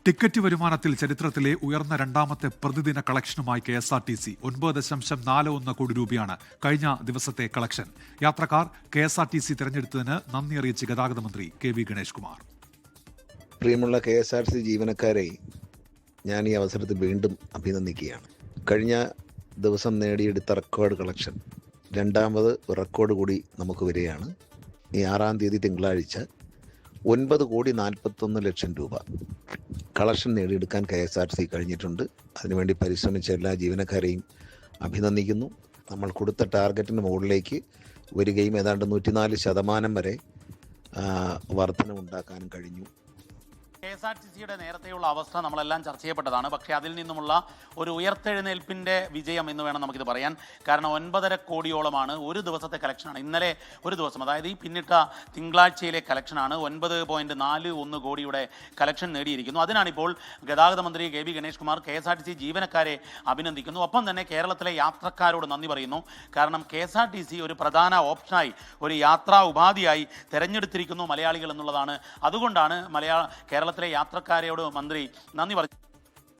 Ticket വരുമാനത്തിൽ ചരിത്രത്തിലെ ഉയർന്ന രണ്ടാമത്തെ പ്രതിദിന കളക്ഷനുമായി KSRTC 9.41 കോടി രൂപയാണ് കഴിഞ്ഞ ദിവസത്തെ കളക്ഷൻ. യാത്രക്കാർ KSRTC തിരഞ്ഞെടുത്തതിന് നന്ദി അറിയിച്ച് ഗതാഗത മന്ത്രി KV ഗണേഷ് കുമാർ. പ്രിയമുള്ള KSRTC ജീവനക്കാരെ ഞാൻ ഈ അവസരത്തിൽ വീണ്ടും അഭിനന്ദിക്കുകയാണ്. കഴിഞ്ഞ ദിവസം നേടിയെടുത്ത റെക്കോർഡ് കളക്ഷൻ രണ്ടാമത് റെക്കോർഡ് കൂടി നമുക്ക് വരികയാണ്. ഈ 6-ാം തീയതി തിങ്കളാഴ്ച 9,41,00,000 രൂപ കളക്ഷൻ നേടിയെടുക്കാൻ KSRTC കഴിഞ്ഞിട്ടുണ്ട്. അതിനുവേണ്ടി പരിശ്രമിച്ച എല്ലാ ജീവനക്കാരെയും അഭിനന്ദിക്കുന്നു. നമ്മൾ കൊടുത്ത ടാർഗറ്റിന് മുകളിലേക്ക് വരികയും ഏതാണ്ട് 104% വരെ വർധനവുണ്ടാക്കാനും കഴിഞ്ഞു. KSRTCയുടെ നേരത്തെയുള്ള അവസ്ഥ നമ്മളെല്ലാം ചർച്ച ചെയ്യപ്പെട്ടതാണ്. പക്ഷേ അതിൽ നിന്നുമുള്ള ഒരു ഉയർത്തെഴുന്നേൽപ്പിൻ്റെ വിജയം എന്ന് വേണം നമുക്കിത് പറയാൻ. കാരണം 9.5 കോടിയോളമാണ് ഒരു ദിവസത്തെ കളക്ഷനാണ്. ഇന്നലെ ഒരു ദിവസം, അതായത് ഈ പിന്നിട്ട തിങ്കളാഴ്ചയിലെ കളക്ഷനാണ് 9.41 കോടിയുടെ കളക്ഷൻ നേടിയിരിക്കുന്നു. അതിനാണിപ്പോൾ ഗതാഗത മന്ത്രി KV ഗണേഷ് കുമാർ KSRTC ജീവനക്കാരെ അഭിനന്ദിക്കുന്നു. ഒപ്പം തന്നെ കേരളത്തിലെ യാത്രക്കാരോട് നന്ദി പറയുന്നു. കാരണം KSRTC ഒരു പ്രധാന ഓപ്ഷനായി, ഒരു യാത്രാ ഉപാധിയായി തിരഞ്ഞെടുത്തിരിക്കുന്നു മലയാളികൾ എന്നുള്ളതാണ്. അതുകൊണ്ടാണ് കേരളത്തിലെ യാത്രക്കാരോട് മന്ത്രി നന്ദി പറഞ്ഞു.